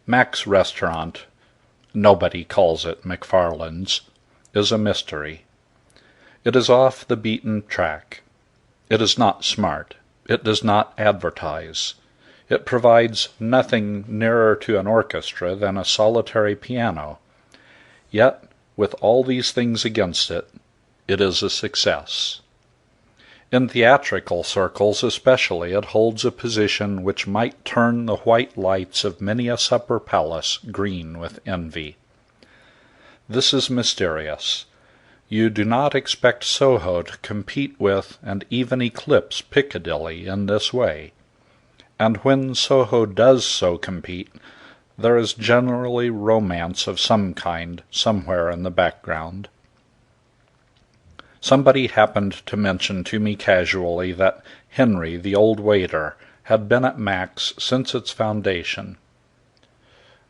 Mac's restaurant, nobody calls it McFarland's, is a mystery. It is off the beaten track. It is not smart. It does not advertise. It provides nothing nearer to an orchestra than a solitary piano. Yet, with all these things against it, it is a success. In theatrical circles especially, it holds a position which might turn the white lights of many a supper palace green with envy. This is mysterious. You do not expect Soho to compete with and even eclipse Piccadilly in this way. And when Soho does so compete, there is generally romance of some kind somewhere in the background. Somebody happened to mention to me casually that Henry, the old waiter, had been at Mac's since its foundation.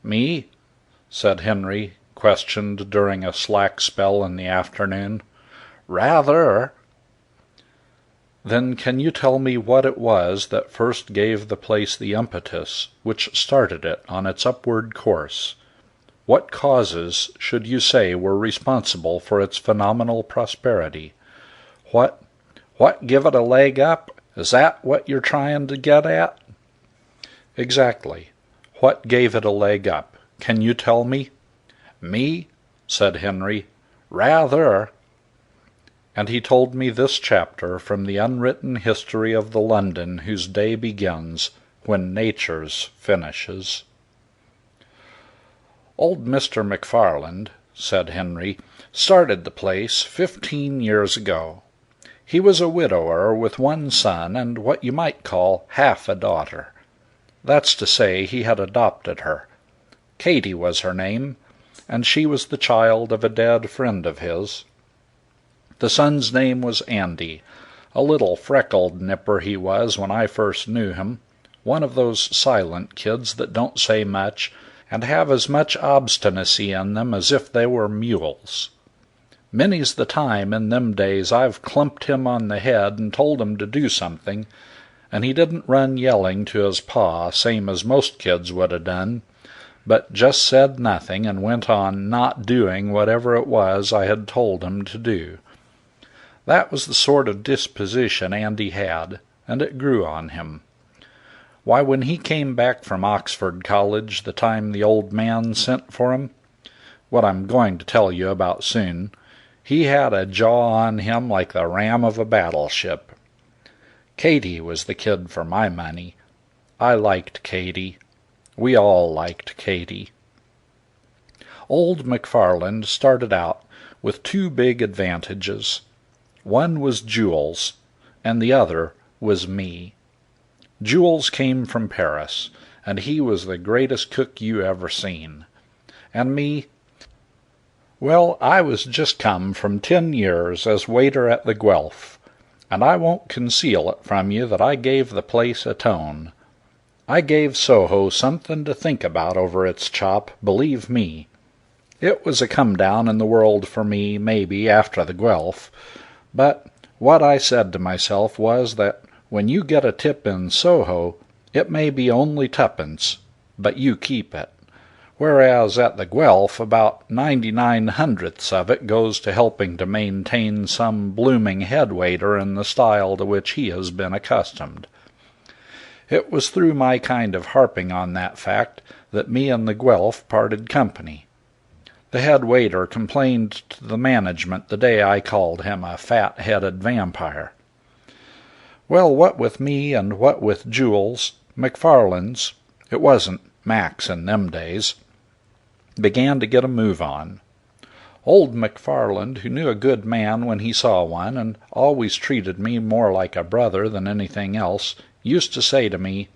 "Me?" said Henry, questioned during a slack spell in the afternoon. "Rather." "Then can you tell me what it was that first gave the place the impetus which started it on its upward course? What causes should you say were responsible for its phenomenal prosperity? What give it a leg up? Is that what you're trying to get at?" "Exactly. What gave it a leg up? Can you tell me?" "Me?" said Henry. "Rather." And he told me this chapter from the unwritten history of the London whose day begins when Nature's finishes. "Old Mr. McFarland," said Henry, "started the place 15 years ago. He was a widower with one son and what you might call half a daughter. That's to say, he had adopted her. Katie was her name, and she was the child of a dead friend of his. The son's name was Andy, a little freckled nipper he was when I first knew him, one of those silent kids that don't say much and have as much obstinacy in them as if they were mules. Many's the time in them days I've clumped him on the head and told him to do something, and he didn't run yelling to his pa, same as most kids would 'a' done, but just said nothing and went on not doing whatever it was I had told him to do. That was the sort of disposition Andy had, and it grew on him. Why, when he came back from Oxford College the time the old man sent for him, what I'm going to tell you about soon, he had a jaw on him like the ram of a battleship. Katie was the kid for my money. I liked Katie. We all liked Katie. Old McFarland started out with two big advantages. One was Jules, and the other was me. Jules came from Paris, and he was the greatest cook you ever seen. And me, well, I was just come from 10 years as waiter at the Guelph, and I won't conceal it from you that I gave the place a tone. I gave Soho something to think about over its chop, believe me. It was a come-down in the world for me, maybe, after the Guelph, but what I said to myself was that when you get a tip in Soho, it may be only tuppence, but you keep it, whereas at the Guelph about 99/100ths of it goes to helping to maintain some blooming head waiter in the style to which he has been accustomed. It was through my kind of harping on that fact that me and the Guelph parted company. The head waiter complained to the management the day I called him a fat-headed vampire. Well, what with me and what with Jules, McFarland's, it wasn't Mac's in them days, began to get a move on. Old McFarland, who knew a good man when he saw one and always treated me more like a brother than anything else, used to say to me,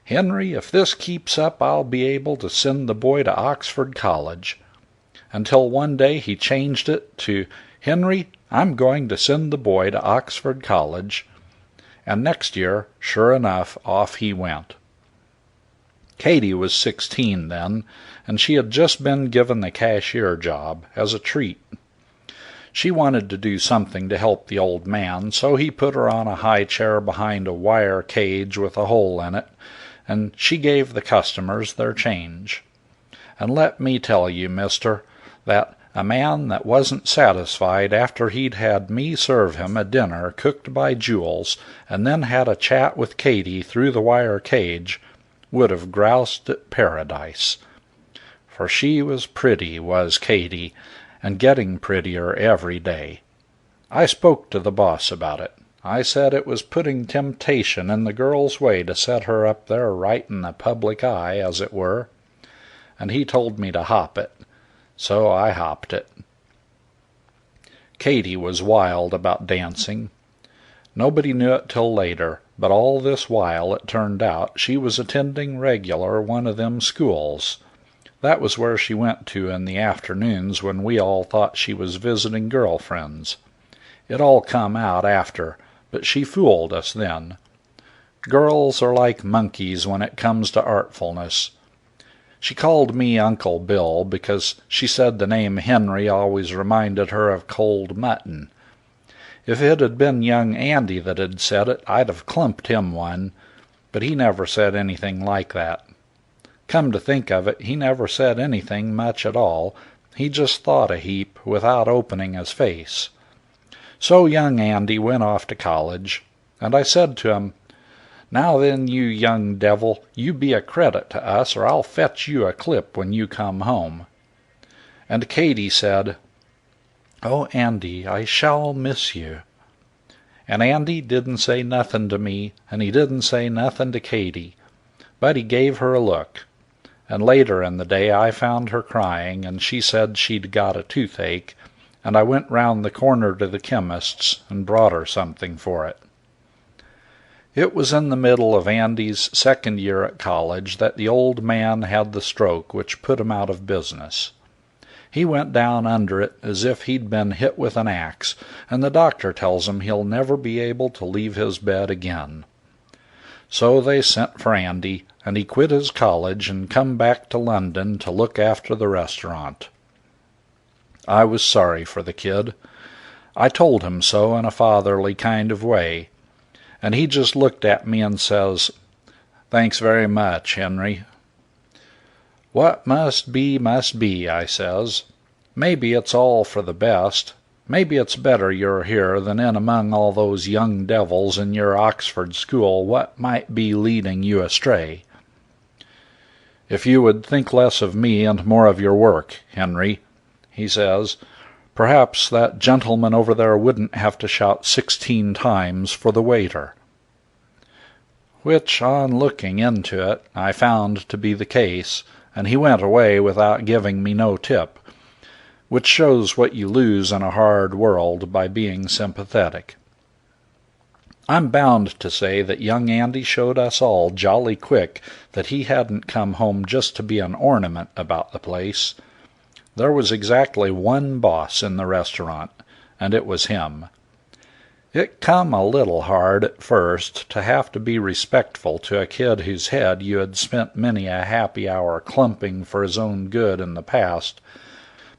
"Henry, if this keeps up, I'll be able to send the boy to Oxford College," until one day he changed it to, "Henry, I'm going to send the boy to Oxford College," and next year, sure enough, off he went. Katie was 16 then, and she had just been given the cashier job, as a treat. She wanted to do something to help the old man, so he put her on a high chair behind a wire cage with a hole in it, and she gave the customers their change. And let me tell you, mister, that a man that wasn't satisfied after he'd had me serve him a dinner cooked by Jules and then had a chat with Katy through the wire cage would have groused at paradise. For she was pretty, was Katy, and getting prettier every day. I spoke to the boss about it. I said it was putting temptation in the girl's way to set her up there right in the public eye, as it were, and he told me to hop it. So I hopped it. Katy was wild about dancing. Nobody knew it till later, but all this while it turned out she was attending regular one of them schools. That was where she went to in the afternoons when we all thought she was visiting girlfriends. It all come out after, but she fooled us then. Girls are like monkeys when it comes to artfulness. She called me Uncle Bill because she said the name Henry always reminded her of cold mutton. If it had been young Andy that had said it, I'd have clumped him one, but he never said anything like that. Come to think of it, he never said anything much at all. He just thought a heap without opening his face. So young Andy went off to college, and I said to him, "Now then, you young devil, you be a credit to us, or I'll fetch you a clip when you come home." And Katy said, "Oh, Andy, I shall miss you." And Andy didn't say nothing to me, and he didn't say nothing to Katy, but he gave her a look. And later in the day I found her crying, and she said she'd got a toothache, and I went round the corner to the chemist's and brought her something for it. It was in the middle of Andy's second year at college that the old man had the stroke which put him out of business. He went down under it as if he'd been hit with an axe, and the doctor tells him he'll never be able to leave his bed again. So they sent for Andy, and he quit his college and come back to London to look after the restaurant. I was sorry for the kid. I told him so in a fatherly kind of way, and he just looked at me and says, "Thanks very much, Henry." "What must be," I says. "Maybe it's all for the best. Maybe it's better you're here than in among all those young devils in your Oxford school what might be leading you astray. If you would think less of me and more of your work, Henry," he says, "perhaps that gentleman over there wouldn't have to shout 16 times for the waiter." Which, on looking into it, I found to be the case, and he went away without giving me no tip, which shows what you lose in a hard world by being sympathetic. I'm bound to say that young Andy showed us all jolly quick that he hadn't come home just to be an ornament about the place. There was exactly one boss in the restaurant, and it was him. It come a little hard at first to have to be respectful to a kid whose head you had spent many a happy hour clumping for his own good in the past,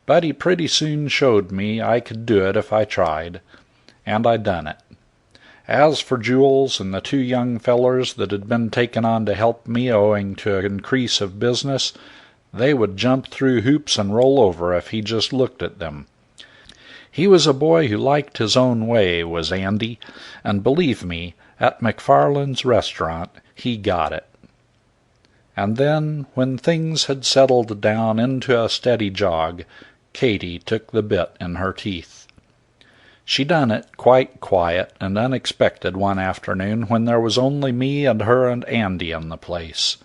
but he pretty soon showed me I could do it if I tried, and I done it. As for Jules and the 2 young fellers that had been taken on to help me owing to an increase of business, they would jump through hoops and roll over if he just looked at them. He was a boy who liked his own way, was Andy, and believe me, at McFarland's restaurant he got it. And then, when things had settled down into a steady jog, Katy took the bit in her teeth. She done it quite quiet and unexpected one afternoon when there was only me and her and Andy in the place.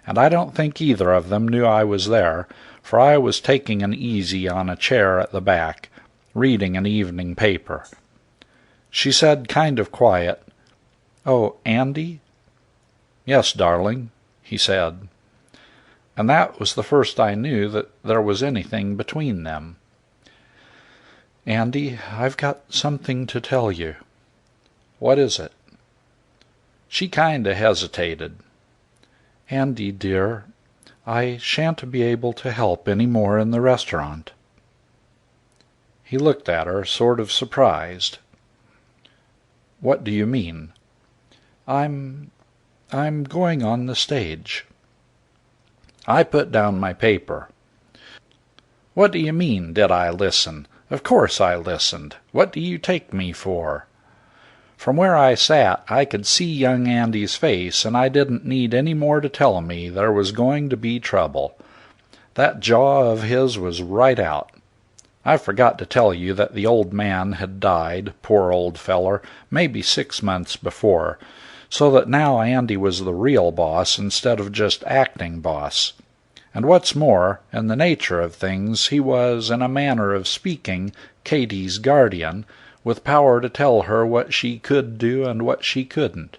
And I don't think either of them knew I was there, for I was taking an easy on a chair at the back, reading an evening paper. She said kind of quiet, "Oh, Andy?" "Yes, darling," he said. And that was the first I knew that there was anything between them. "Andy, I've got something to tell you." "What is it?" She kind of hesitated. "Andy, dear, I shan't be able to help any more in the restaurant." He looked at her, sort of surprised. "What do you mean?" I'm going on the stage." I put down my paper. "What do you mean, did I listen? Of course I listened. What do you take me for?" From where I sat, I could see young Andy's face, and I didn't need any more to tell me there was going to be trouble. That jaw of his was right out. I forgot to tell you that the old man had died, poor old feller, maybe 6 months before, so that now Andy was the real boss instead of just acting boss. And what's more, in the nature of things, he was, in a manner of speaking, Katie's guardian, with power to tell her what she could do and what she couldn't.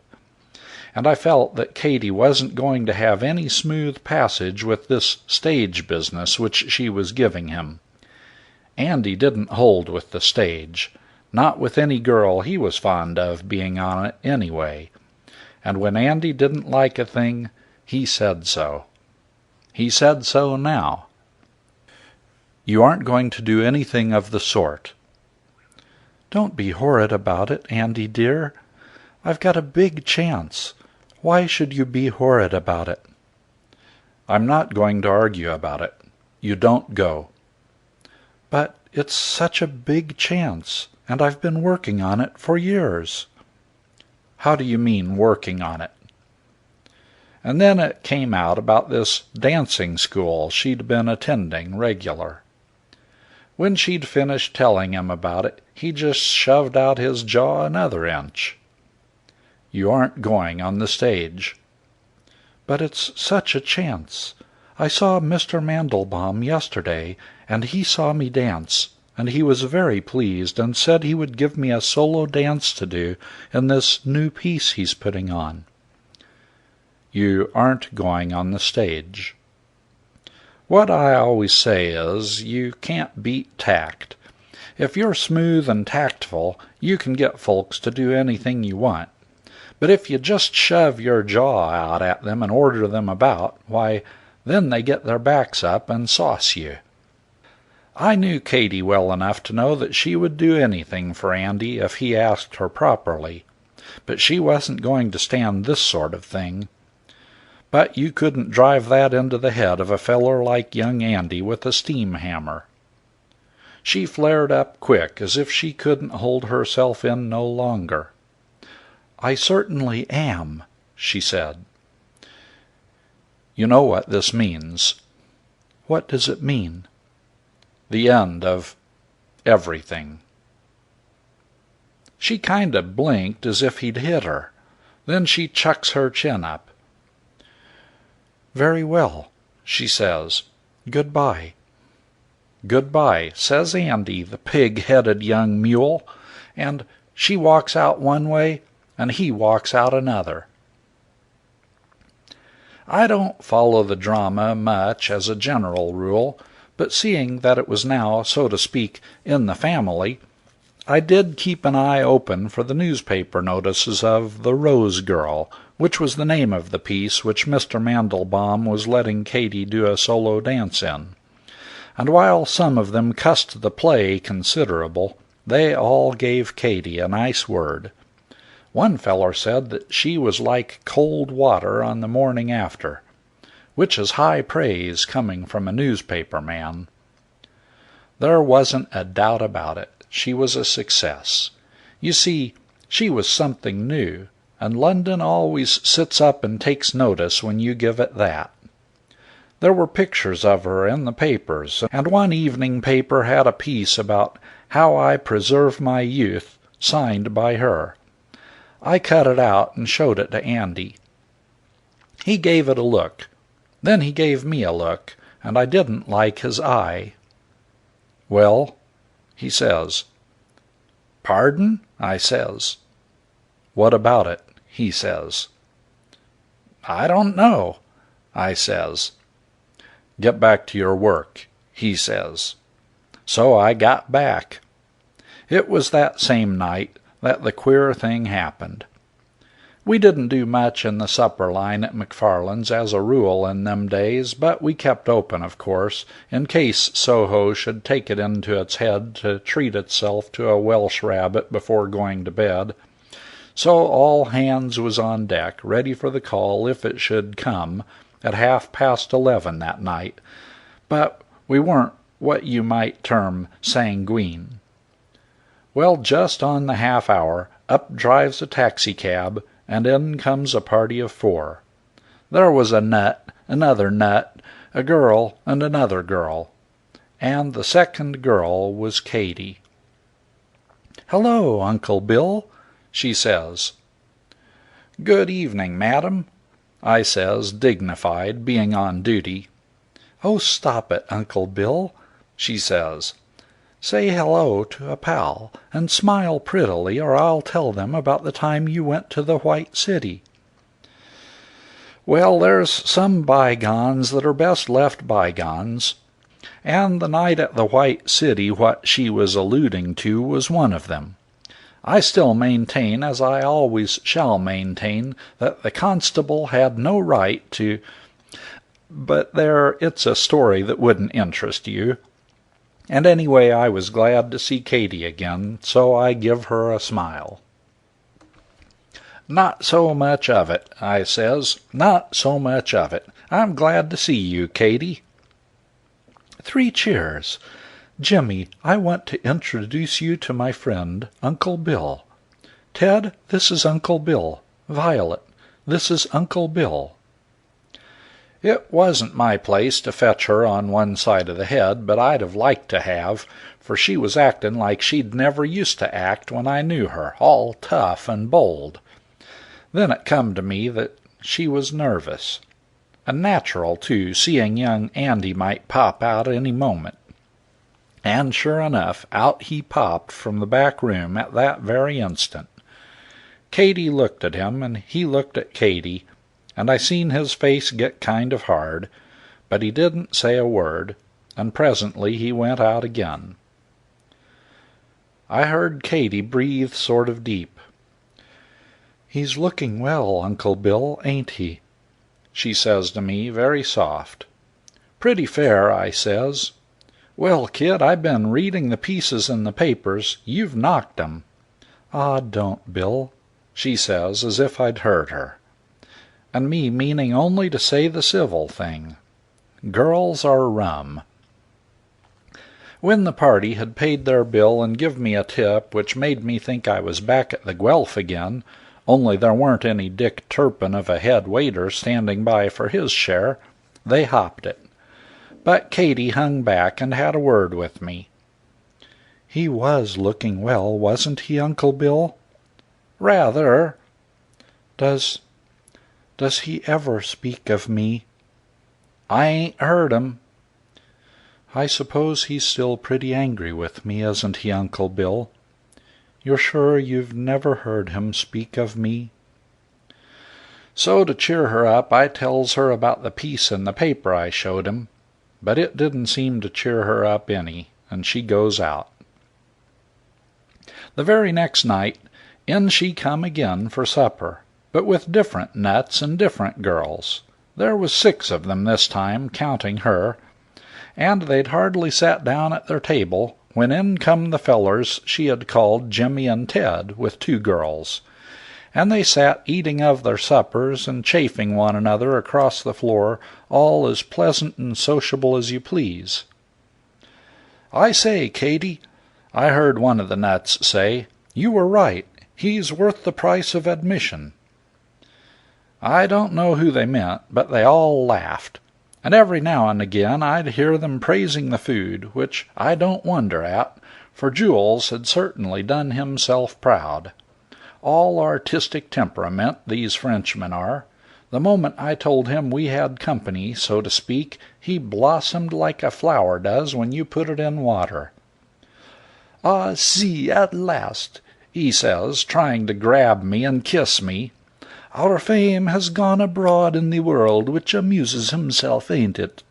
And I felt that Katie wasn't going to have any smooth passage with this stage business which she was giving him. Andy didn't hold with the stage, not with any girl he was fond of being on it anyway. And when Andy didn't like a thing, he said so. He said so now. "You aren't going to do anything of the sort." "Don't be horrid about it, Andy dear. I've got a big chance. Why should you be horrid about it?" "I'm not going to argue about it. You don't go." "But it's such a big chance, and I've been working on it for years." "How do you mean, working on it?" And then it came out about this dancing school she'd been attending regular. When she'd finished telling him about it, he just shoved out his jaw another inch. "You aren't going on the stage." "But it's such a chance. I saw Mr. Mandelbaum yesterday, and he saw me dance, and he was very pleased and said he would give me a solo dance to do in this new piece he's putting on." "You aren't going on the stage." What I always say is, you can't beat tact. If you're smooth and tactful, you can get folks to do anything you want. But if you just shove your jaw out at them and order them about, why, then they get their backs up and sauce you. I knew Katie well enough to know that she would do anything for Andy if he asked her properly, but she wasn't going to stand this sort of thing. But you couldn't drive that into the head of a feller like young Andy with a steam hammer. She flared up quick, as if she couldn't hold herself in no longer. "I certainly am," she said. "You know what this means." "What does it mean?" "The end of everything." She kind of blinked as if he'd hit her. Then she chucks her chin up. "Very well," she says. "Goodbye." "Goodbye," says Andy, the pig-headed young mule, and she walks out one way, and he walks out another. I don't follow the drama much as a general rule, but seeing that it was now, so to speak, in the family, I did keep an eye open for the newspaper notices of The Rose Girl, which was the name of the piece which Mr. Mandelbaum was letting Katie do a solo dance in. And while some of them cussed the play considerable, they all gave Katie a nice word. One feller said that she was like cold water on the morning after, which is high praise coming from a newspaper man. There wasn't a doubt about it. She was a success. You see, she was something new, and London always sits up and takes notice when you give it that. There were pictures of her in the papers, and one evening paper had a piece about How I Preserve My Youth, signed by her. I cut it out and showed it to Andy. He gave it a look. Then he gave me a look, and I didn't like his eye. "Well?" he says. "Pardon?" I says. "What about it?" he says. "I don't know," I says. "Get back to your work," he says. So I got back. It was that same night that the queer thing happened. We didn't do much in the supper line at McFarland's as a rule in them days, but we kept open, of course, in case Soho should take it into its head to treat itself to a Welsh rabbit before going to bed. So all hands was on deck, ready for the call if it should come, at 11:30 that night, but we weren't what you might term sanguine. Well, just on the half hour, up drives a taxicab, and in comes a party of 4. There was a nut, another nut, a girl, and another girl. And the second girl was Katy. "Hello, Uncle Bill," she says. "Good evening, madam," I says, dignified, being on duty. "Oh, stop it, Uncle Bill," she says. "Say hello to a pal, and smile prettily, or I'll tell them about the time you went to the White City." Well, there's some bygones that are best left bygones, and the night at the White City what she was alluding to was one of them. I still maintain, as I always shall maintain, that the constable had no right to... But there, it's a story that wouldn't interest you. And anyway, I was glad to see Katy again, so I give her a smile. "Not so much of it," I says. "Not so much of it. I'm glad to see you, Katy." 3 cheers. Jimmy, I want to introduce you to my friend, Uncle Bill. Ted, this is Uncle Bill. Violet, this is Uncle Bill. It wasn't my place to fetch her on one side of the head, but I'd have liked to have, for she was acting like she'd never used to act when I knew her, all tough and bold. Then it come to me that she was nervous. And natural, too, seeing young Andy might pop out any moment. And sure enough, out he popped from the back room at that very instant. Katy looked at him, and he looked at Katy, and I seen his face get kind of hard, but he didn't say a word, and presently he went out again. I heard Katy breathe sort of deep. "He's looking well, Uncle Bill, ain't he?" she says to me, very soft. "Pretty fair," I says. "Well, kid, I've been reading the pieces in the papers. You've knocked 'em." "Ah, don't, Bill," she says, as if I'd hurt her. And me meaning only to say the civil thing. Girls are rum. When the party had paid their bill and give me a tip which made me think I was back at the Guelph again, only there weren't any Dick Turpin of a head waiter standing by for his share, they hopped it. But Katy hung back and had a word with me. "He was looking well, wasn't he, Uncle Bill?" "Rather." Does he ever speak of me?" "I ain't heard 'em." "I suppose he's still pretty angry with me, isn't he, Uncle Bill? You're sure you've never heard him speak of me?" So to cheer her up, I tells her about the piece in the paper I showed him, but it didn't seem to cheer her up any, and she goes out. The very next night, in she come again for supper, but with different nuts and different girls. There was 6 of them this time, counting her, and they'd hardly sat down at their table when in come the fellers she had called Jimmy and Ted, with 2 girls, and they sat eating of their suppers and chaffing one another across the floor, all as pleasant and sociable as you please. "I say, Katy," I heard one of the nuts say, "you were right. He's worth the price of admission." I don't know who they meant, but they all laughed, and every now and again I'd hear them praising the food, which I don't wonder at, for Jules had certainly done himself proud. All artistic temperament, these Frenchmen are. The moment I told him we had company, so to speak, he blossomed like a flower does when you put it in water. "Ah, see, at last," he says, trying to grab me and kiss me. "Our fame has gone abroad in the world, which amuses himself, ain't it?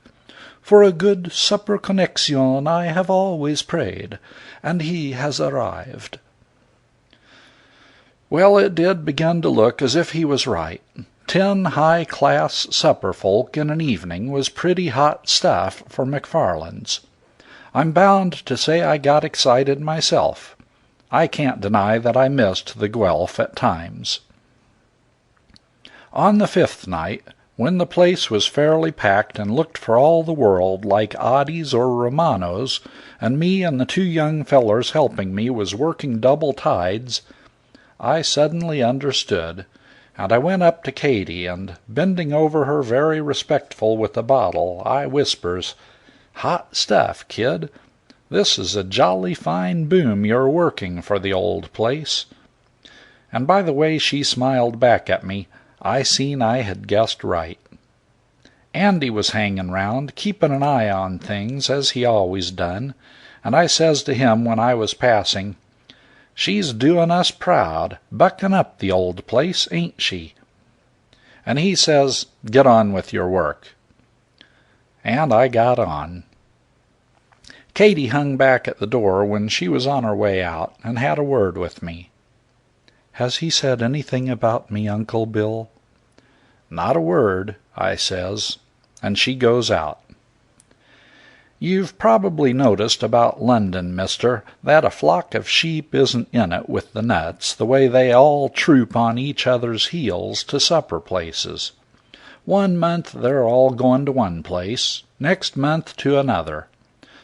For a good supper connexion I have always prayed, and he has arrived." Well, it did begin to look as if he was right. 10 high-class supper folk in an evening was pretty hot stuff for McFarland's. I'm bound to say I got excited myself. I can't deny that I missed the Guelph at times. On the 5th night, when the place was fairly packed and looked for all the world like Oddies or Romanos, and me and the two young fellers helping me was working double tides, I suddenly understood, and I went up to Katy, and, bending over her very respectful with the bottle, I whispers, "Hot stuff, kid. This is a jolly fine boom you're working for the old place." And by the way she smiled back at me, I seen I had guessed right. Andy was hanging round, keeping an eye on things, as he always done, and I says to him when I was passing, "She's doing us proud, bucking up the old place, ain't she?" And he says, "Get on with your work." And I got on. Katy hung back at the door when she was on her way out, and had a word with me. "Has he said anything about me, Uncle Bill?" "Not a word," I says, and she goes out. You've probably noticed about London, mister, that a flock of sheep isn't in it with the nuts, the way they all troop on each other's heels to supper places. One month they're all going to one place, next month to another.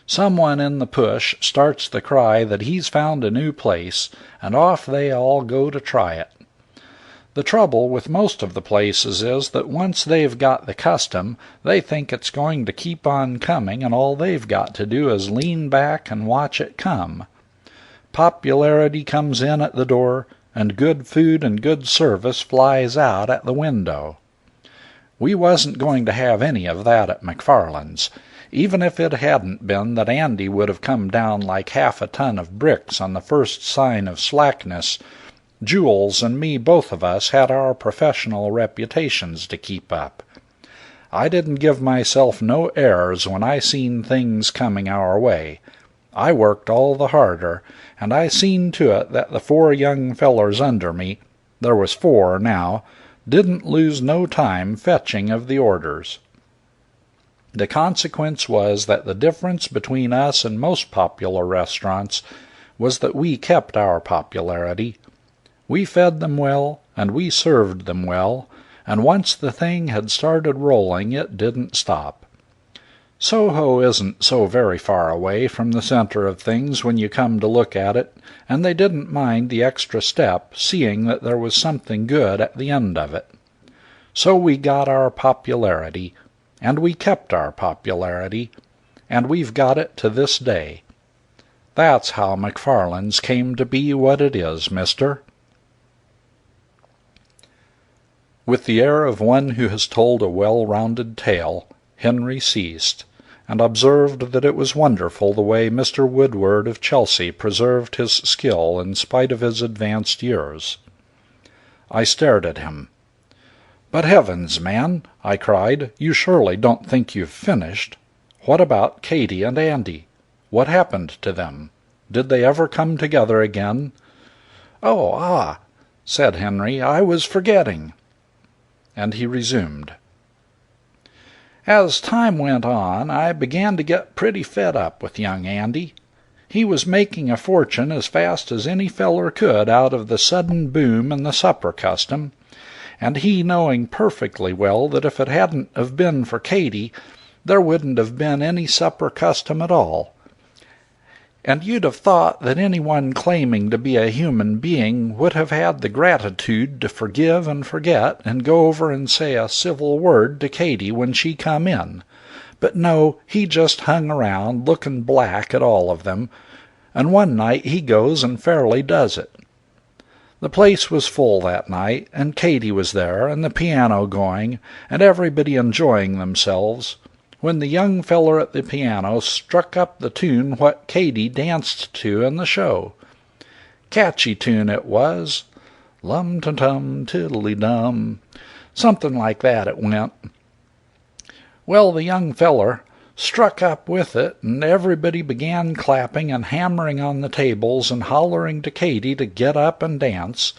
Someone in the push starts the cry that he's found a new place, and off they all go to try it. The trouble with most of the places is that once they've got the custom, they think it's going to keep on coming, and all they've got to do is lean back and watch it come. Popularity comes in at the door, and good food and good service flies out at the window. We wasn't going to have any of that at McFarland's, even if it hadn't been that Andy would have come down like half a ton of bricks on the first sign of slackness. Jules and me, both of us, had our professional reputations to keep up. I didn't give myself no airs when I seen things coming our way. I worked all the harder, and I seen to it that the 4 young fellers under me, there was 4 now, didn't lose no time fetching of the orders. The consequence was that the difference between us and most popular restaurants was that we kept our popularity. We fed them well, and we served them well, and once the thing had started rolling, it didn't stop. Soho isn't so very far away from the center of things when you come to look at it, and they didn't mind the extra step, seeing that there was something good at the end of it. So we got our popularity, and we kept our popularity, and we've got it to this day. That's how McFarland's came to be what it is, mister." With the air of one who has told a well-rounded tale, Henry ceased, and observed that it was wonderful the way Mr. Woodward of Chelsea preserved his skill in spite of his advanced years. I stared at him. "But heavens, man," I cried, "you surely don't think you've finished? What about Katy and Andy? What happened to them? Did they ever come together again?" "Oh, said Henry, "I was forgetting." And he resumed. "As time went on, I began to get pretty fed up with young Andy. He was making a fortune as fast as any feller could out of the sudden boom in the supper custom, and he knowing perfectly well that if it hadn't have been for Katy, there wouldn't have been any supper custom at all. And you'd have thought that anyone claiming to be a human being would have had the gratitude to forgive and forget and go over and say a civil word to Katy when she come in. But no, he just hung around looking black at all of them, and one night he goes and fairly does it. The place was full that night, and Katy was there, and the piano going, and everybody enjoying themselves, when the young feller at the piano struck up the tune what Katy danced to in the show. Catchy tune it was. Lum-tum-tum, tiddly-dum. Something like that it went. Well, the young feller struck up with it, and everybody began clapping and hammering on the tables and hollering to Katy to get up and dance,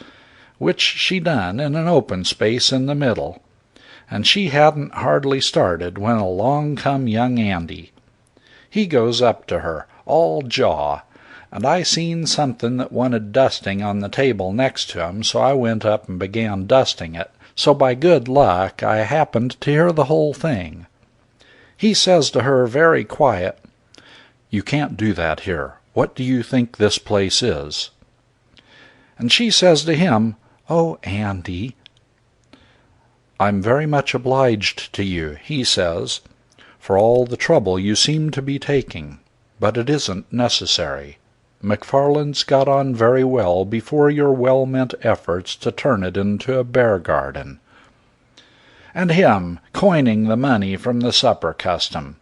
which she done in an open space in the middle. And she hadn't hardly started when along come young Andy. He goes up to her, all jaw, and I seen something that wanted dusting on the table next to him, so I went up and began dusting it, so by good luck I happened to hear the whole thing. He says to her very quiet, "You can't do that here. What do you think this place is?" And she says to him, "Oh, Andy." "I'm very much obliged to you," he says, "for all the trouble you seem to be taking, but it isn't necessary. McFarland's got on very well before your well-meant efforts to turn it into a bear garden." And him coining the money from the supper custom.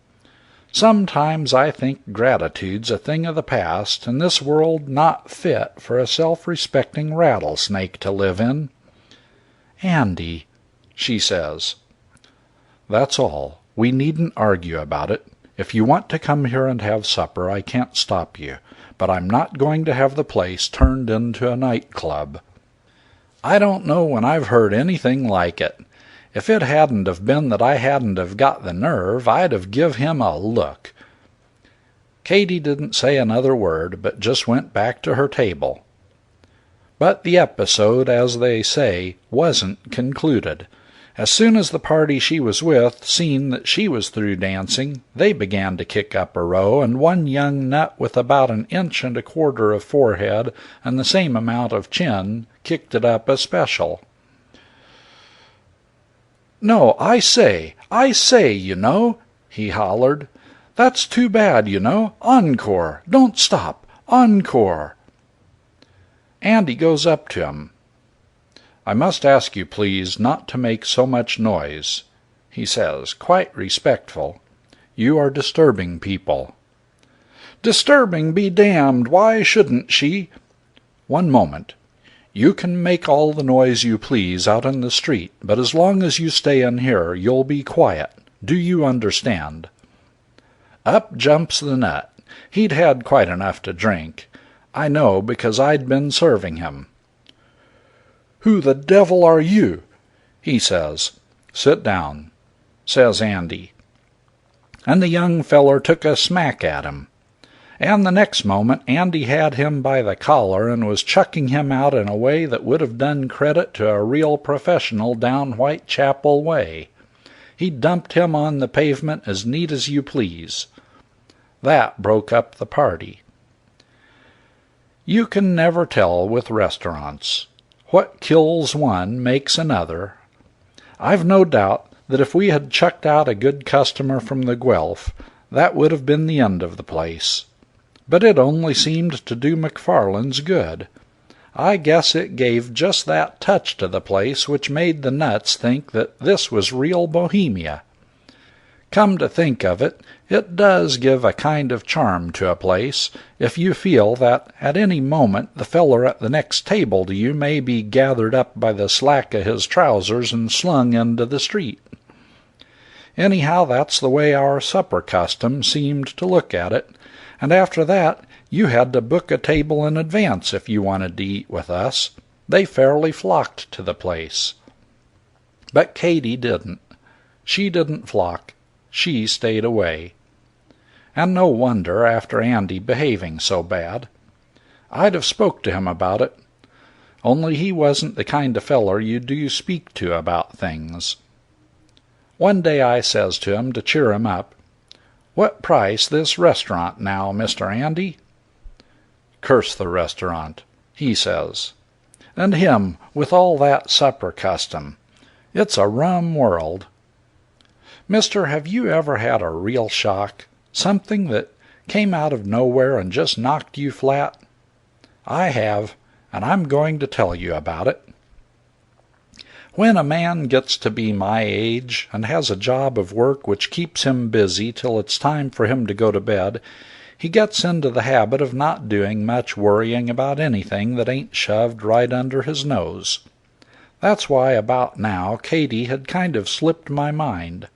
Sometimes I think gratitude's a thing of the past, and this world not fit for a self-respecting rattlesnake to live in. "Andy," she says. "That's all. We needn't argue about it. If you want to come here and have supper, I can't stop you, but I'm not going to have the place turned into a nightclub." I don't know when I've heard anything like it. If it hadn't have been that I hadn't have got the nerve, I'd have give him a look. Katy didn't say another word, but just went back to her table. But the episode, as they say, wasn't concluded. As soon as the party she was with seen that she was through dancing, they began to kick up a row, and one young nut with about 1.25 inches of forehead and the same amount of chin kicked it up a special. "No, I say, you know," he hollered. "That's too bad, you know. Encore! Don't stop! Encore!" Andy goes up to him. "I must ask you, please, not to make so much noise," he says, quite respectful. "You are disturbing people." "Disturbing be damned! Why shouldn't she?" "One moment. You can make all the noise you please out in the street, but as long as you stay in here, you'll be quiet. Do you understand?" Up jumps the nut. He'd had quite enough to drink. I know, because I'd been serving him. "Who the devil are you?" he says. "Sit down," says Andy. And the young feller took a smack at him. And the next moment Andy had him by the collar and was chucking him out in a way that would have done credit to a real professional down Whitechapel way. He dumped him on the pavement as neat as you please. That broke up the party. You can never tell with restaurants. What kills one makes another. I've no doubt that if we had chucked out a good customer from the Guelph, that would have been the end of the place. But it only seemed to do McFarland's good. I guess it gave just that touch to the place which made the nuts think that this was real Bohemia. Come to think of it, it does give a kind of charm to a place if you feel that at any moment the feller at the next table to you may be gathered up by the slack of his trousers and slung into the street. Anyhow, that's the way our supper custom seemed to look at it, and after that you had to book a table in advance if you wanted to eat with us. They fairly flocked to the place. But Katy didn't. She didn't flock. She stayed away. And no wonder, after Andy behaving so bad. I'd have spoke to him about it, only he wasn't the kind of feller you do speak to about things. One day I says to him, to cheer him up, "What price this restaurant now, Mr. Andy?" "Curse the restaurant," he says. "And him with all that supper custom. It's a rum world. Mister, have you ever had a real shock? Something that came out of nowhere and just knocked you flat? I have, and I'm going to tell you about it. When a man gets to be my age and has a job of work which keeps him busy till it's time for him to go to bed, he gets into the habit of not doing much worrying about anything that ain't shoved right under his nose. That's why about now Katy had kind of slipped my mind.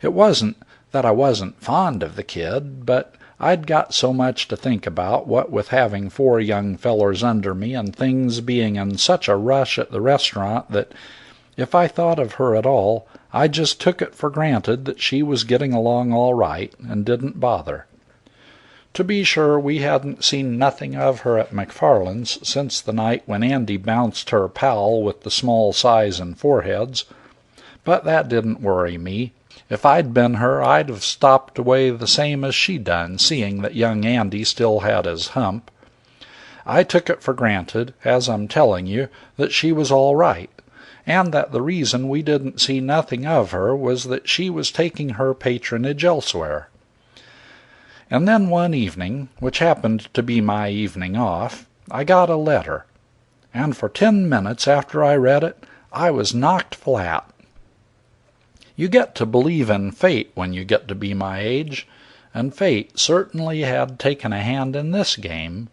It wasn't that I wasn't fond of the kid, but I'd got so much to think about, what with having 4 young fellers under me and things being in such a rush at the restaurant, that if I thought of her at all, I just took it for granted that she was getting along all right and didn't bother. To be sure, we hadn't seen nothing of her at McFarland's since the night when Andy bounced her pal with the small size and foreheads, but that didn't worry me. If I'd been her, I'd have stopped away the same as she done, seeing that young Andy still had his hump. I took it for granted, as I'm telling you, that she was all right, and that the reason we didn't see nothing of her was that she was taking her patronage elsewhere. And then one evening, which happened to be my evening off, I got a letter, and for 10 minutes after I read it, I was knocked flat. You get to believe in fate when you get to be my age, and fate certainly had taken a hand in this game.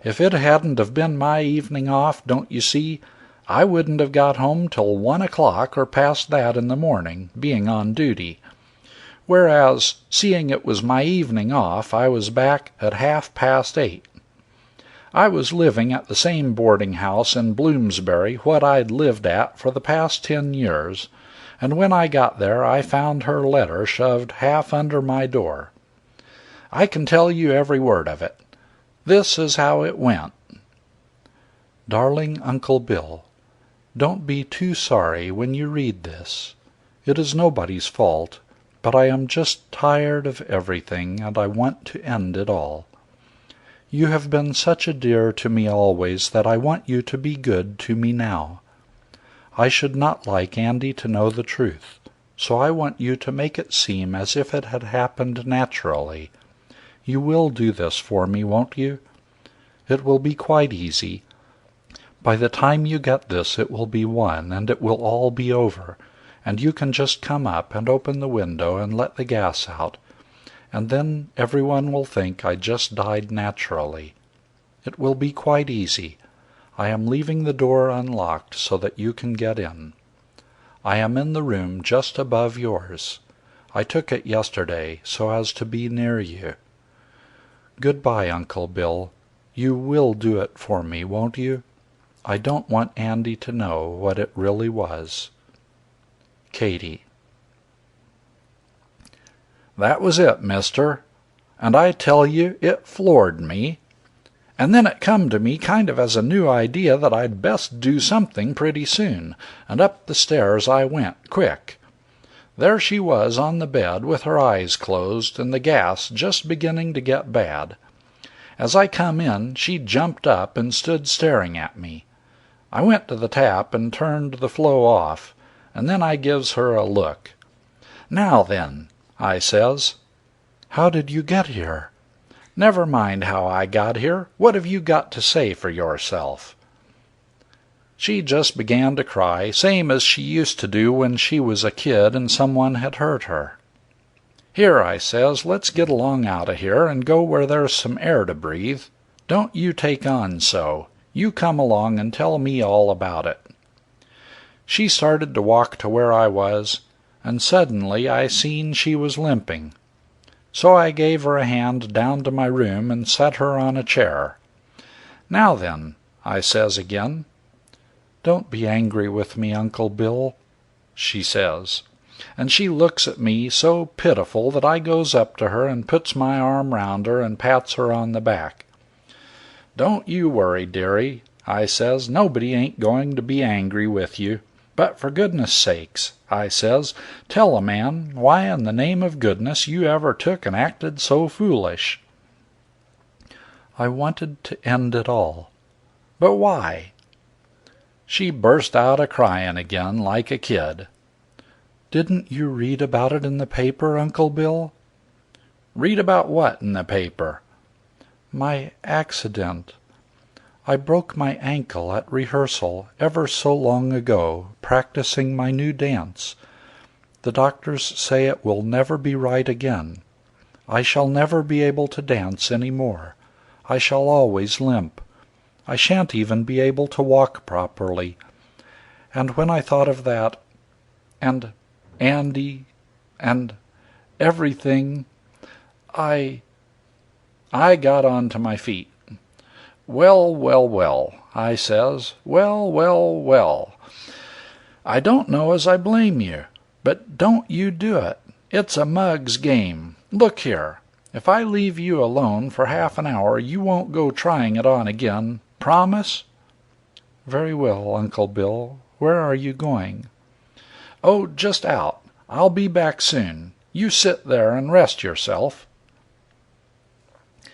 If it hadn't have been my evening off, don't you see, I wouldn't have got home till 1 o'clock or past that in the morning, being on duty. Whereas, seeing it was my evening off, I was back at 8:30. I was living at the same boarding house in Bloomsbury what I'd lived at for the past 10 years, and when I got there I found her letter shoved half under my door. I can tell you every word of it. This is how it went. Darling Uncle Bill, don't be too sorry when you read this. It is nobody's fault, but I am just tired of everything, and I want to end it all. You have been such a dear to me always that I want you to be good to me now. I should not like Andy to know the truth, so I want you to make it seem as if it had happened naturally. You will do this for me, won't you? It will be quite easy. By the time you get this it will be 1, and it will all be over, and you can just come up and open the window and let the gas out, and then everyone will think I just died naturally. It will be quite easy. I am leaving the door unlocked so that you can get in. I am in the room just above yours. I took it yesterday so as to be near you. Goodbye, Uncle Bill. You will do it for me, won't you? I don't want Andy to know what it really was. Katie. That was it, mister, and I tell you it floored me. And then it come to me kind of as a new idea that I'd best do something pretty soon, and up the stairs I went, quick. There she was on the bed with her eyes closed and the gas just beginning to get bad. As I come in, she jumped up and stood staring at me. I went to the tap and turned the flow off, and then I gives her a look. Now then, I says. How did you get here? Never mind how I got here. What have you got to say for yourself? She just began to cry, same as she used to do when she was a kid and someone had hurt her. Here, I says, let's get along out of here and go where there's some air to breathe. Don't you take on so. You come along and tell me all about it. She started to walk to where I was, and suddenly I seen she was limping. So I gave her a hand down to my room and set her on a chair. Now then, I says again. Don't be angry with me, Uncle Bill, she says, and she looks at me so pitiful that I goes up to her and puts my arm round her and pats her on the back. Don't you worry, dearie, I says. Nobody ain't going to be angry with you. But for goodness sakes, I says, tell a man why in the name of goodness you ever took and acted so foolish. I wanted to end it all. But why? She burst out a-crying again like a kid. Didn't you read about it in the paper, Uncle Bill? Read about what in the paper? My accident. I broke my ankle at rehearsal ever so long ago, practicing my new dance. The doctors say it will never be right again. I shall never be able to dance any more. I shall always limp. I shan't even be able to walk properly. And when I thought of that, and Andy, and everything, I got on to my feet. Well, well, well, I says. Well, well, well. I don't know as I blame you, but don't you do it. It's a mug's game. Look here. If I leave you alone for half an hour, you won't go trying it on again. Promise?" "Very well, Uncle Bill. Where are you going?" "Oh, just out. I'll be back soon. You sit there and rest yourself."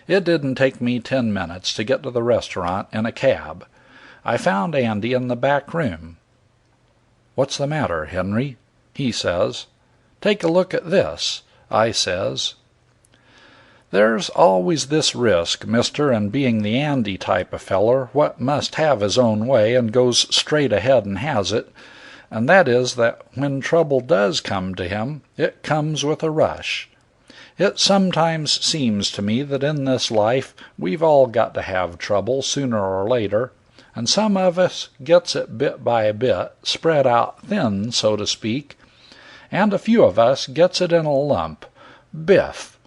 It didn't take me 10 minutes to get to the restaurant in a cab. I found Andy in the back room. "What's the matter, Henry?" he says. "Take a look at this," I says. There's always this risk, mister, in being the Andy type of feller what must have his own way and goes straight ahead and has it, and that is that when trouble does come to him, it comes with a rush. It sometimes seems to me that in this life we've all got to have trouble sooner or later, and some of us gets it bit by bit, spread out thin, so to speak, and a few of us gets it in a lump, biff.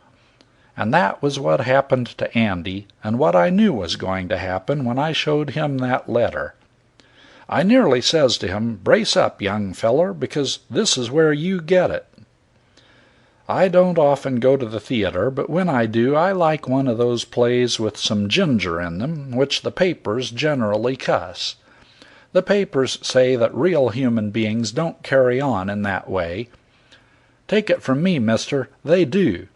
And that was what happened to Andy, and what I knew was going to happen when I showed him that letter. I nearly says to him, "Brace up, young feller, because this is where you get it." I don't often go to the theater, but when I do, I like one of those plays with some ginger in them, which the papers generally cuss. The papers say that real human beings don't carry on in that way. Take it from me, mister, they do.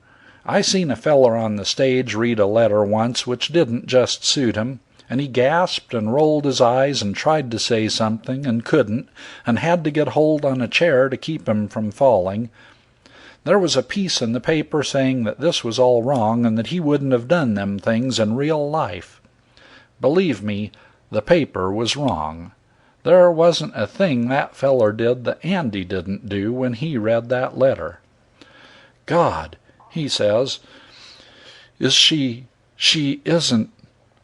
I seen a feller on the stage read a letter once which didn't just suit him, and he gasped and rolled his eyes and tried to say something and couldn't, and had to get hold on a chair to keep him from falling. There was a piece in the paper saying that this was all wrong and that he wouldn't have done them things in real life. Believe me, the paper was wrong. There wasn't a thing that feller did that Andy didn't do when he read that letter. "God," he says, "is she isn't,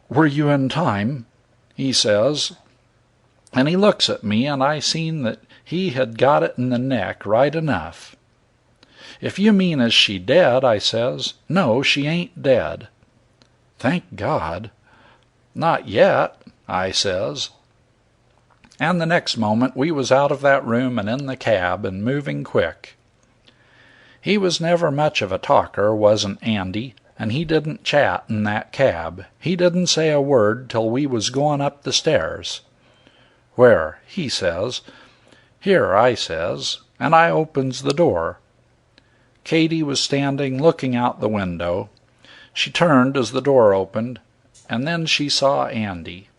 were you in time?" he says. And he looks at me, and I seen that he had got it in the neck right enough. "If you mean is she dead," I says, "no, she ain't dead." "Thank God." "Not yet," I says. And the next moment we was out of that room and in the cab and moving quick. He was never much of a talker, wasn't Andy, and he didn't chat in that cab. He didn't say a word till we was going up the stairs. "Where?" he says. "Here," I says, and I opens the door. Katie was standing looking out the window. She turned as the door opened, and then she saw Andy.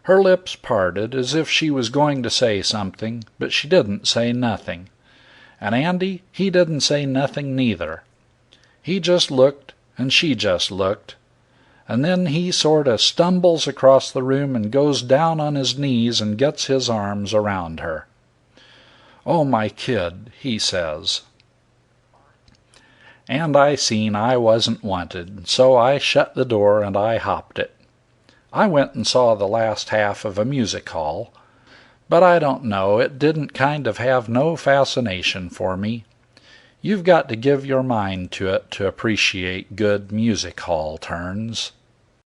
Her lips parted as if she was going to say something, but she didn't say nothing. And Andy, he didn't say nothing neither. He just looked, and she just looked, and then he sort of stumbles across the room and goes down on his knees and gets his arms around her. "Oh, my kid," he says. And I seen I wasn't wanted, so I shut the door and I hopped it. I went and saw the last half of a music hall, but I don't know, it didn't kind of have no fascination for me. You've got to give your mind to it to appreciate good music hall turns.